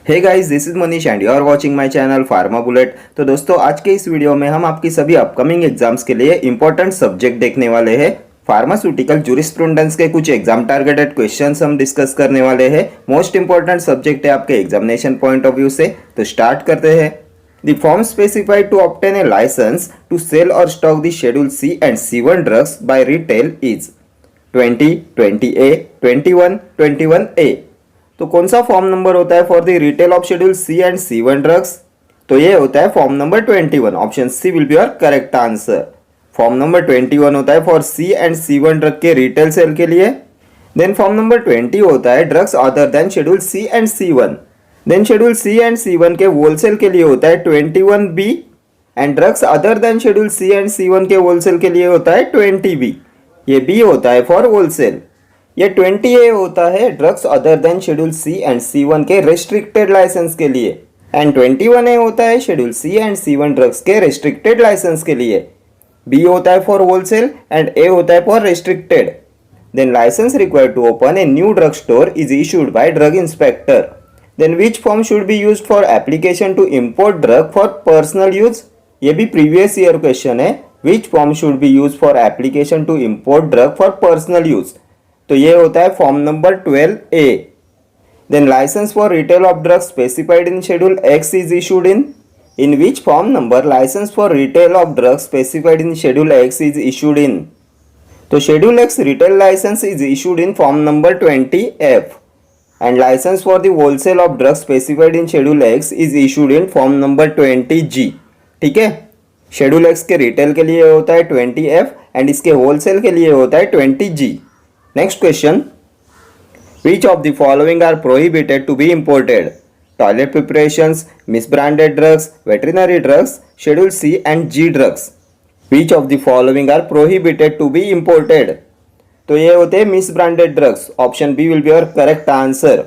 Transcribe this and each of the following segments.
Hey guys, this is Manish and you are watching my channel Pharma Bullet. तो दोस्तों, आज के इस वीडियो में हम आपकी सभी अपकमिंग एग्जाम्स के लिए इंपॉर्टेंट सब्जेक्ट देखने वाले हैं। फार्मास्यूटिकल जूरिस्प्रूडेंस के कुछ एग्जाम टारगेटेड क्वेश्चंस हम डिस्कस करने वाले हैं। मोस्ट इंपॉर्टेंट सब्जेक्ट है आपके एग्जामिनेशन पॉइंट ऑफ व्यू से। तो स्टार्ट करते हैं। The form specified to obtain a license to sell or stock the Schedule C and C1 drugs by retail is 20, 20A, 21, 21A। तो कौन सा फॉर्म नंबर होता है for the retail of schedule C and C1 drugs? तो ये होता है form number 21। Option C will be your correct answer. Form number 21 होता है for C and C1 drug के रिटेल सेल के लिए। देन फॉर्म नंबर 20 होता है drugs other than schedule C and C1। Then schedule C and C1 के wholesale के लिए होता है 21B and drugs other than schedule C and C1 के होलसेल के लिए होता है 20B। ये B होता है फॉर होलसेल। ये 20A होता है drugs other than schedule C and C1 के रेस्ट्रिक्टेड लाइसेंस के लिए एंड 21A होता है schedule C and C1 drugs के रेस्ट्रिक्टेड लाइसेंस के लिए। B होता है फॉर होलसेल एंड A होता है for restricted. Then license required to open a new drug store is issued by drug inspector. Then which form should be used for application to import drug for personal use? ये भी previous year question है। Which form should be used for application to import drug for personal use? तो ये होता है form number 12A। Then license for retail of drugs specified in Schedule X is issued in which form number license for retail of drugs specified in Schedule X is issued in? तो Schedule X retail license is issued in form number 20F. And license for the wholesale of drugs specified in Schedule X is issued in form number 20G। ठीक है, Schedule X के retail के लिए होता है 20F and इसके wholesale के लिए होता है 20G। Next question, which of the following are prohibited to be imported? Toilet preparations, misbranded drugs, veterinary drugs, Schedule C and G drugs। Which of the following are prohibited to be imported? तो ये होते हैं misbranded drugs. Option B will be your correct answer.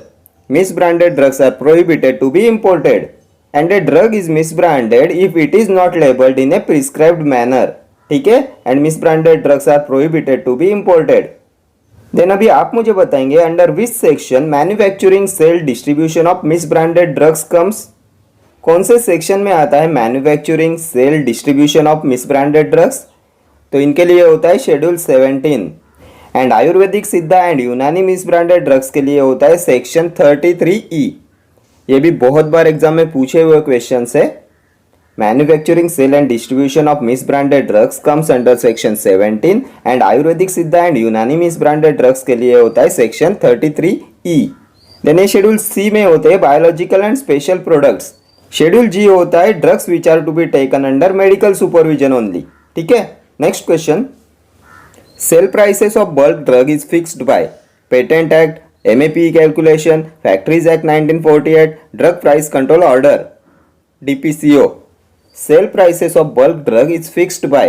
Misbranded drugs are prohibited to be imported and a drug is misbranded if it is not labelled in a prescribed manner. ठीक है, and misbranded drugs are prohibited to be imported. Then अभी आप मुझे बताएंगे under which section manufacturing sale distribution of misbranded drugs comes. कौन से section में आता है manufacturing sale distribution of misbranded drugs? तो इनके लिए होता है schedule 17 and Ayurvedic Siddha and यूनानी मिस ब्रांडेड ड्रग्स के लिए होता है सेक्शन 33E। ये भी बहुत बार एग्जाम में पूछे हुए क्वेश्चन है। Manufacturing sale and distribution of misbranded drugs comes under section 17 and Ayurvedic Siddha and यूनानी मिस ब्रांडेड ड्रग्स के लिए होता है सेक्शन 33E। देन ये शेड्यूल सी में होते हैं biological and special products. Schedule G होता है drugs which are to be taken under medical supervision only. ठीक है, next question, Sale prices of bulk drug is fixed by Patent Act, MAP calculation, Factories Act 1948, Drug Price Control Order, DPCO। Sale prices of bulk drug is fixed by,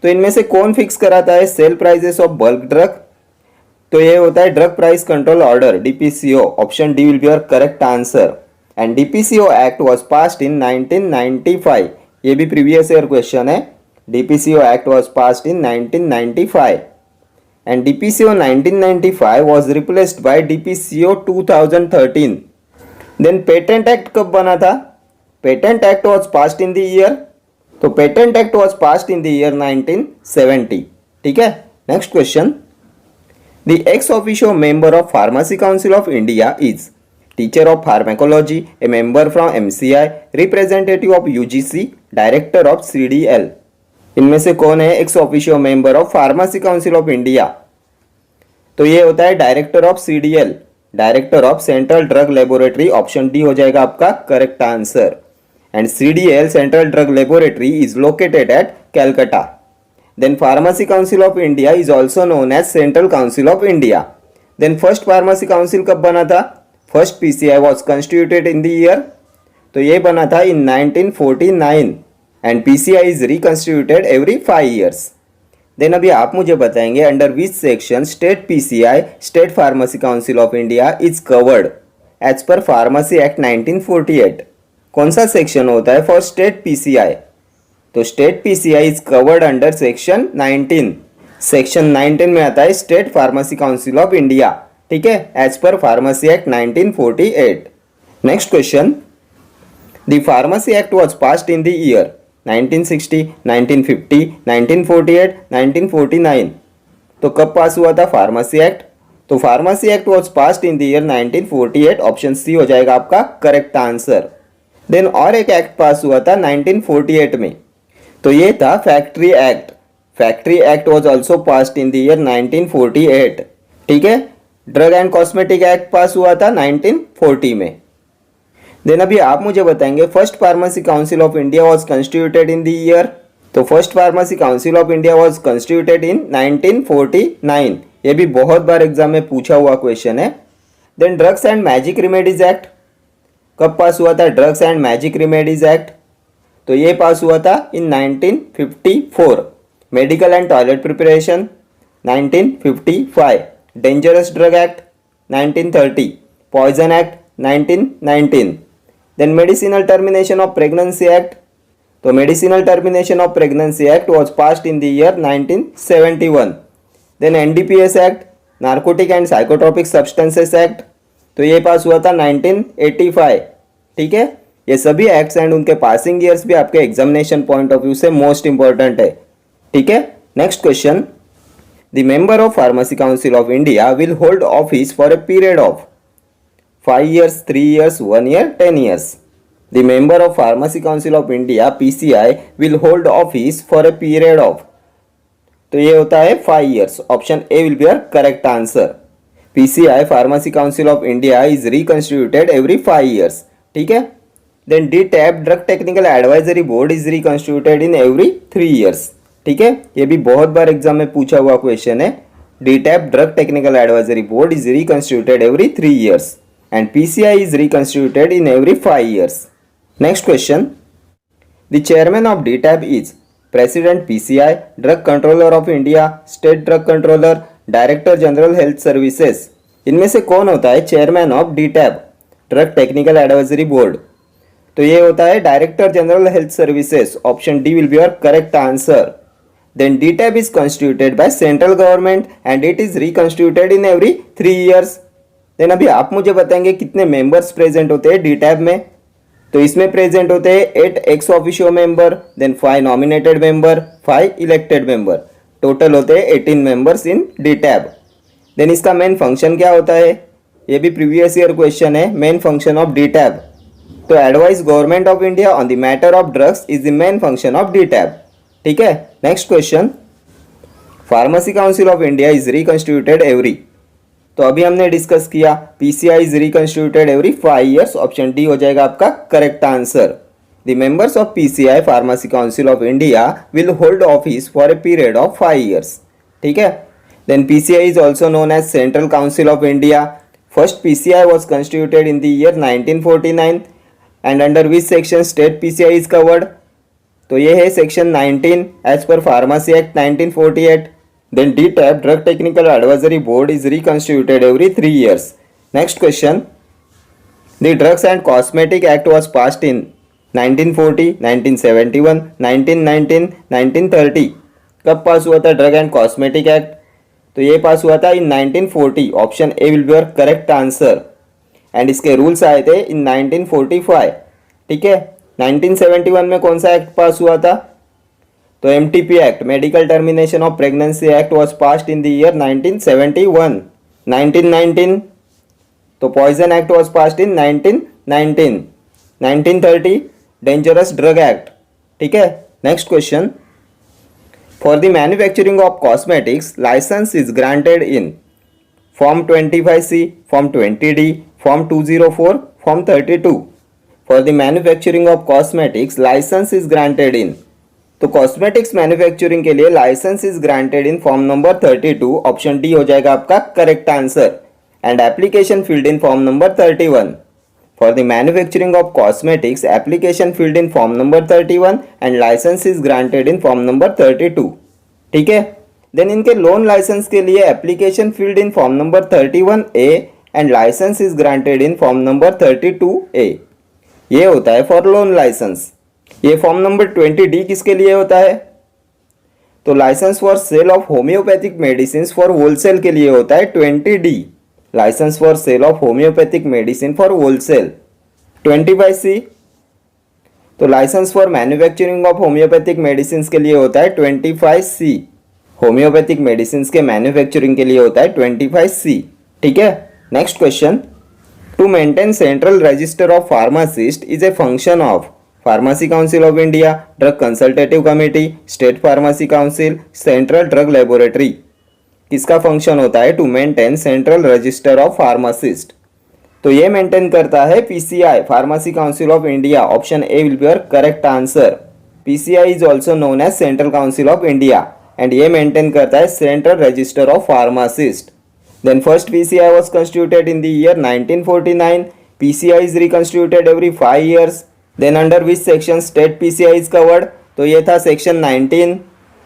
तो इनमें से कौन fix कराता है sale prices of bulk drug? तो ये होता है drug price control order, DPCO। Option D will be your correct answer. And DPCO act was passed in 1995। ये भी प्रीवियस ईयर क्वेश्चन है। DPCO Act was passed in 1995 and DPCO 1995 was replaced by DPCO 2013। Then Patent Act कब बना था? Patent Act was passed in the year, तो Patent Act was passed in the year 1970। ठीक है, next question, The ex officio member of Pharmacy Council of India is Teacher of Pharmacology, a member from MCI, representative of UGC, Director of CDL। इनमें से कौन है ex officio member of pharmacy council of India? तो ये होता है director of CDL, director of central drug laboratory. Option D हो जाएगा आपका correct answer. And CDL central drug laboratory is located at Calcutta. Then pharmacy council of India is also known as central council of India. Then first pharmacy council कब बना था? First PCI was constituted in the year, तो ये बना था in 1949 and PCI is reconstituted every 5 years। Then अभी आप मुझे बताएंगे under which section state PCI, state pharmacy council of India, is covered as per pharmacy act 1948। कौन सा सेक्शन होता है फॉर स्टेट PCI? तो state PCI is covered under section 19। Section 19 में आता है state pharmacy council of India. ठीक है, as per pharmacy act 1948। Next question, the pharmacy act was passed in the year 1960, 1950, 1948, 1949। तो कब पास हुआ था फार्मेसी एक्ट? तो pharmacy act was passed in the year 1948, option C हो जाएगा आपका करेक्ट आंसर। देन और एक एक्ट पास हुआ था 1948 में, तो ये था factory act. Factory act was also passed in the year 1948। ठीक है, drug and cosmetic act pass हुआ था 1940 में। देन अभी आप मुझे बताएंगे first pharmacy council of India was constituted in the year. तो first pharmacy council of India was constituted in 1949। ये भी बहुत बार एग्जाम में पूछा हुआ क्वेश्चन है। Then drugs and magic remedies act कब पास हुआ था? Drugs and magic remedies act, तो ये पास हुआ था in 1954। Medical and toilet preparation 1955। Dangerous drug act 1930। Poison act 1919। Then medicinal termination of pregnancy act, तो medicinal termination of pregnancy act was passed in the year 1971। Then NDPS act, narcotic and psychotropic substances act, तो ये pass हुआ था 1985। ठीक है, ये सभी acts and उनके पासिंग ईयर्स भी आपके एग्जामिनेशन पॉइंट ऑफ व्यू से मोस्ट इंपॉर्टेंट है। ठीक है, next question, the member of pharmacy council of India will hold office for a period of 5 years, 3 years, 1 year, 10 years. The member of Pharmacy Council of India (PCI) will hold office for a period of, तो ये होता है 5 years. Option A will be your correct answer. PCI Pharmacy Council of India is reconstituted every 5 years. ठीक है, then DTAB drug technical advisory board is reconstituted in every 3 years. ठीक है, ये भी बहुत बार एग्जाम में पूछा हुआ क्वेश्चन है। DTAB drug technical advisory board is reconstituted every 3 years. And PCI is reconstituted in every 5 years. Next question. The chairman of DTAB is President PCI, Drug Controller of India, State Drug Controller, Director General Health Services. इनमें से कौन होता है chairman of DTAB drug technical advisory board? तो ये होता है director general health services. Option D will be your correct answer. Then DTAB is constituted by central government and it is reconstituted in every 3 years. Then अभी आप मुझे बताएंगे कितने members present होते हैं डीटैब में? तो इसमें प्रेजेंट होते हैं 8 ex officio member, then 5 nominated member, 5 elected member, total होते हैं 18 मेंबर्स इन डीटैब। देन इसका मेन फंक्शन क्या होता है? ये भी प्रीवियस ईयर क्वेश्चन है। मेन फंक्शन ऑफ डीटैब, तो advise government of India on the matter of drugs is the main function of DTAB. ठीक है, next question, pharmacy council of India is reconstituted every, तो अभी हमने discuss किया PCI is reconstituted every 5 years। Option D हो जाएगा आपका correct answer. The members of PCI pharmacy council of India will hold office for a period of 5 years। ठीक है, then PCI is also known as central council of India. First PCI was constituted in the year 1949 and under which section state PCI is covered? तो ये है section 19 as per pharmacy act 1948। Then DTAB Drug Technical Advisory Board is reconstituted every 3 years. Next question. The Drugs and Cosmetic Act was passed in 1940, 1971, 1919, 1930. कब pass हुआ था drug and cosmetic act? तो ये pass हुआ था इन 1940। Option A will be your correct answer. And इसके rules आए थे इन 1945। ठीक है, 1971 में कौन सा एक्ट पास हुआ था? तो MTP act, medical termination of pregnancy act was passed in the year 1971। 1919, तो poison act was passed in 1919। 1930, dangerous drug act. ठीक है, next question, for the manufacturing of cosmetics license is granted in form 25C, form 20D, form 204, form 32। For the manufacturing of cosmetics license is granted in, तो cosmetics manufacturing के लिए license is granted in form number 32। Option D हो जाएगा आपका correct answer. And application field in form number 31। For the manufacturing of cosmetics application field in form number 31 and license is granted in form number 32। ठीक है, then इनके loan license के लिए application field in form number 31A and license is granted in form number 32A। ये होता है for loan license. ये form number 20D किसके लिए होता है? तो license for sale of homeopathic medicine for wholesale के लिए होता है 20D। License for sale of homeopathic medicine for wholesale. 25C। तो license for manufacturing of homeopathic medicine के लिए होता है 25C। होम्योपैथिक मेडिसिन के मैन्युफैक्चरिंग के लिए होता है 25C। ठीक है। Next question, to maintain central register of pharmacist is a function of pharmacy council of India, drug consultative committee, state pharmacy council, central drug laboratory. किसका फंक्शन होता है to maintain central register of pharmacist? तो ये maintain करता है PCI, pharmacy council of India. Option A will be your correct answer. PCI is also known as central council of India and ये maintain करता है central register of pharmacist. Then first PCI was constituted in the year 1949. PCI is reconstituted every 5 years. Then under which section state PCI is covered? तो ये था section 19।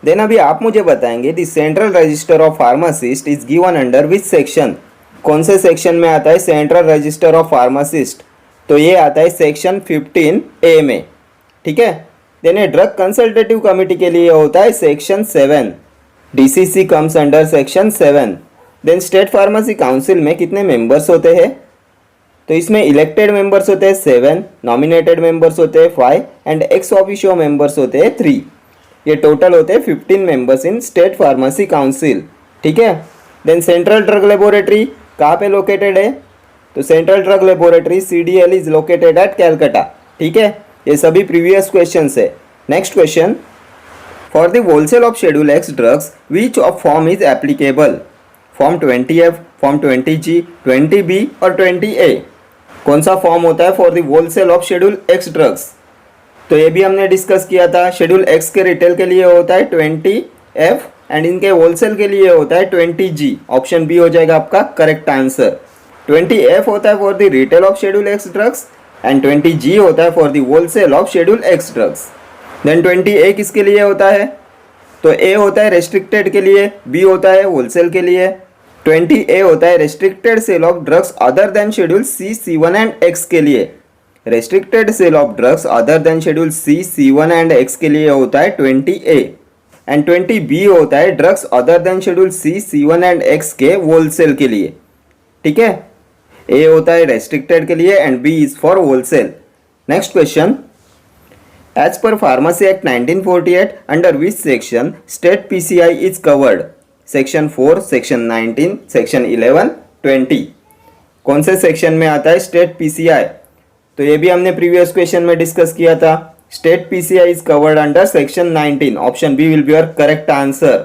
Then अभी आप मुझे बताएंगे the central register of pharmacist is given under which section? कौन से section में आता है सेंट्रल रजिस्टर ऑफ फार्मासिस्ट? तो ये आता है सेक्शन 15A में। ठीक है। देन ये ड्रग कंसल्टेटिव कमेटी के लिए होता है section 7। DCC comes under section 7। Then state pharmacy council में कितने मेंबर्स होते हैं? तो इसमें इलेक्टेड मेंबर्स होते हैं 7, नॉमिनेटेड मेंबर्स होते हैं 5 एंड एक्स ऑफिशियो मेंबर्स होते हैं 3। ये टोटल होते हैं 15 members in state pharmacy council. ठीक है। देन सेंट्रल ड्रग लेबोरेटरी कहाँ पे लोकेटेड है? तो central drug laboratory CDL is located at Calcutta. ठीक है। ये सभी प्रीवियस क्वेश्चन है। Next question, for the wholesale of schedule X drugs which of form is applicable? Form 20F, form 20G, 20B और 20A। कौन सा फॉर्म होता है for the wholesale of schedule X drugs? तो ये भी हमने डिस्कस किया था। शेड्यूल एक्स के रिटेल के लिए होता है 20F एंड इनके होलसेल के लिए होता है 20G। ऑप्शन बी हो जाएगा आपका करेक्ट आंसर। 20F होता है for the retail of schedule X drugs and 20G होता है for the wholesale of schedule X drugs. Then 20A किसके लिए होता है? तो A होता है रेस्ट्रिक्टेड के लिए, B होता है होलसेल के लिए। 20A होता है restricted sale of drugs other than schedule C, C1 and X के लिए। Restricted sale of drugs other than schedule C, C1 and X के लिए होता है 20A एंड 20B होता है drugs other than schedule C, C1 and X के wholesale के लिए। ठीक है। A होता है रेस्ट्रिक्टेड के लिए and B is for wholesale. Next question, as per pharmacy act 1948 under which section state PCI is covered? Section 4, section 19, section 11, 20। कौन से सेक्शन में आता है स्टेट PCI? तो ये भी हमने प्रीवियस क्वेश्चन में डिस्कस किया था। State PCI is covered under section 19। Option B will be your correct answer.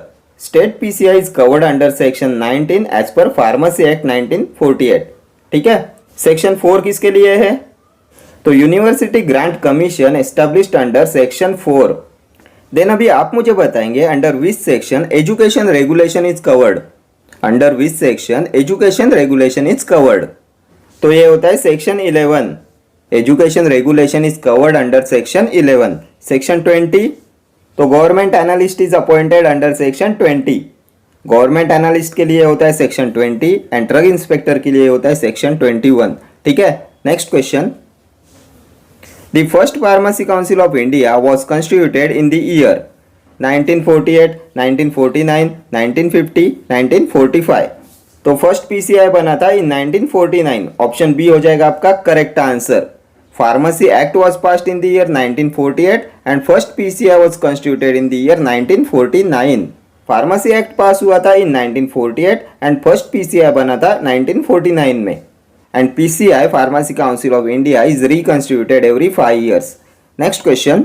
State PCI is covered under section 19 as per pharmacy act 1948। ठीक है। सेक्शन 4 किसके लिए है? तो university grant commission established under section 4। Then अभी आप मुझे बताएंगे under which section education regulation is covered? Under which section education regulation is covered? तो ये होता है section 11। Education regulation is covered under section 11। Section 20, तो government analyst is appointed under section 20। Government analyst के लिए होता है सेक्शन 20 एंड ड्रग इंस्पेक्टर के लिए होता है सेक्शन 21। ठीक है। Next question, The first Pharmacy Council of India was constituted in the year 1948, 1949, 1950, 1945। तो फर्स्ट PCI बना था इन 1949। ऑप्शन बी हो जाएगा आपका correct answer. Pharmacy act was passed in the year 1948 and first PCI was constituted in the year 1949। Pharmacy act pass हुआ था इन 1948 and first PCI बना था 1949 में। And PCI, Pharmacy Council of India, is reconstituted every 5 years. Next question,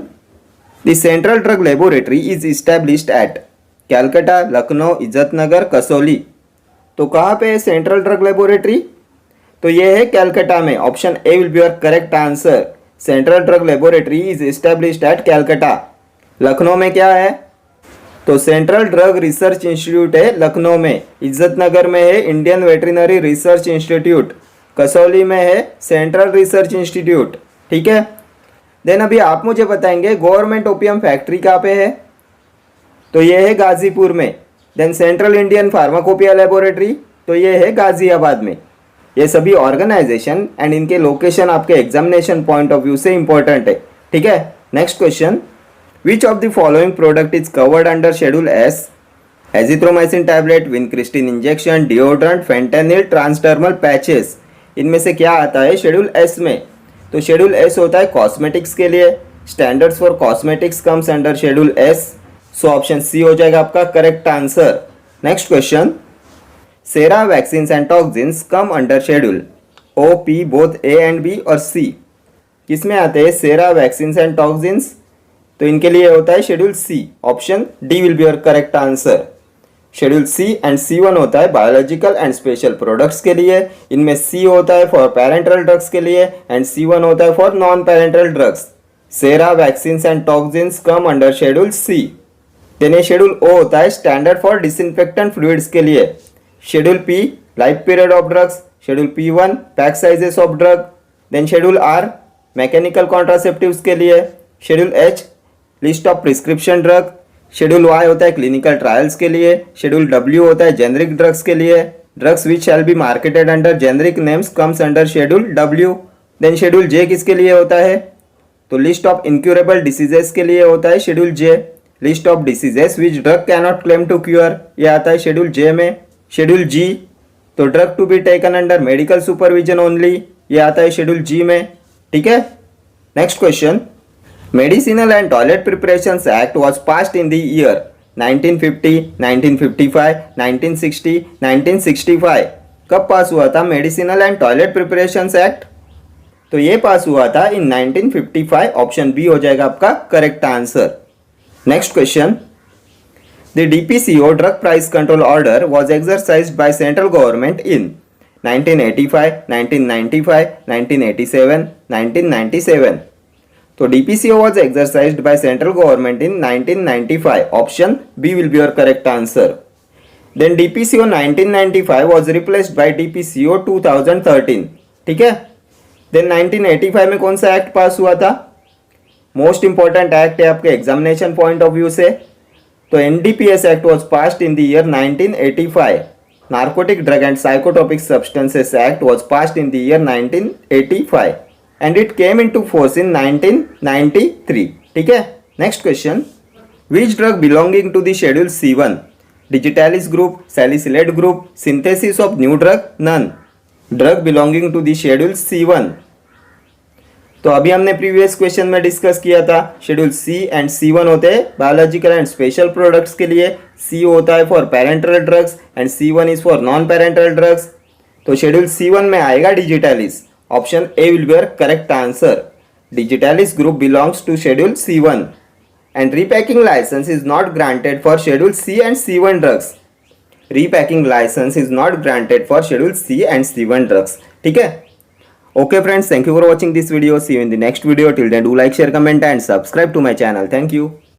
the Central Drug Laboratory is established at Calcutta, Lucknow, Izzatnagar, Kasauli. तो कहाँ पे है central drug laboratory? तो ये है कैलकाटा में। Option A will be your correct answer. Central drug laboratory is established at Calcutta. Lucknow में क्या है? तो सेंट्रल ड्रग रिसर्च इंस्टीट्यूट है लखनऊ में। इज्जतनगर में है Indian veterinary research institute. Kasauli में है सेंट्रल रिसर्च इंस्टीट्यूट। ठीक है। देन अभी आप मुझे बताएंगे गवर्नमेंट ओपियम फैक्ट्री कहाँ पे है? तो ये है गाजीपुर में। Then central Indian pharmacopoeia laboratory, तो ये है गाजियाबाद में। ये सभी ऑर्गेनाइजेशन एंड इनके लोकेशन आपके एग्जामिनेशन पॉइंट ऑफ व्यू से इंपॉर्टेंट है। ठीक है। Next question, which of the following product is covered under schedule S? Azithromycin tablet, vincristine injection, deodorant, fentanyl, transdermal patches. इनमें से क्या आता है शेड्यूल एस में? तो शेड्यूल एस होता है कॉस्मेटिक्स के लिए, standards for cosmetics comes under schedule S. So option C हो जाएगा आपका correct answer. Next question, sera vaccines and toxins come under schedule O P both A and B और सी। किसमें आते हैं सेरा वैक्सीन्स एंड टॉक्सिन्स? तो इनके लिए होता है schedule C. Option D will be your correct answer. Schedule C and C1 होता है बायोलॉजिकल एंड स्पेशल प्रोडक्ट्स के लिए, इनमें सी होता है फॉर पेरेंटल ड्रग्स के लिए एंड C1 होता है for non parenteral drugs. Sera vaccines and toxins come under schedule C. Then ये शेड्यूल ओ होता है स्टैंडर्ड फॉर डिसइंफेक्टेंट फ्लूइड्स के लिए। Schedule P life period of drugs, schedule P1 pack sizes of drug, then schedule R mechanical contraceptives के लिए, schedule H list of prescription drug, schedule Y होता है clinical trials के लिए, schedule W होता है जेनरिक ड्रग्स के लिए, drugs which shall be marketed under generic names comes under schedule W. Then schedule J किसके लिए होता है? तो लिस्ट ऑफ इनक्यूरेबल डिसीजेस के लिए होता है schedule J. List of diseases which drug cannot claim to cure, ये आता है शेड्यूल जे में। शेड्यूल जी तो drug to be taken under medical supervision only, ये आता है शेड्यूल जी में। ठीक है। Next question, Medicinal and Toilet Preparations Act was passed in the year 1950, 1955, 1960, 1965। कब पास हुआ था medicinal and toilet preparations act? तो ये पास हुआ था इन 1955। ऑप्शन बी हो जाएगा आपका correct answer. Next question, the DPCO drug price control order was exercised by central government in 1985, 1995, 1987, 1997। तो DPCO was exercised by central government in 1995. Option B will be your correct answer. Then DPCO 1995 was replaced by DPCO 2013. ठीक है। Then 1985 में कौन सा act pass हुआ था? Most important act है आपके एग्जामिनेशन पॉइंट ऑफ व्यू से। तो NDPS act was passed in the year 1985। Narcotic drug and psychotropic substances act was passed in the year 1985 and it came into force in 1993। ठीक है। Next question, which drug belonging to the schedule C1? Digitalis group, salicylate group, synthesis of new drug, none। Drug belonging to the schedule C1। तो अभी हमने previous question में discuss किया था schedule C and C1 होते हैं biological and special products के लिए, C होता है for parental drugs and C1 is for non parenteral drugs. तो शेड्यूल C1 में आएगा digitalis. Option A will be your correct answer. Digitalis group belongs to Schedule C1 and repacking license is not granted for Schedule C and C1 drugs. Repacking license is not granted for Schedule C and C1 drugs. ठीक है? Okay friends, thank you for watching this video. See you in the next video. Till then, do like, share, comment and subscribe to my channel. Thank you.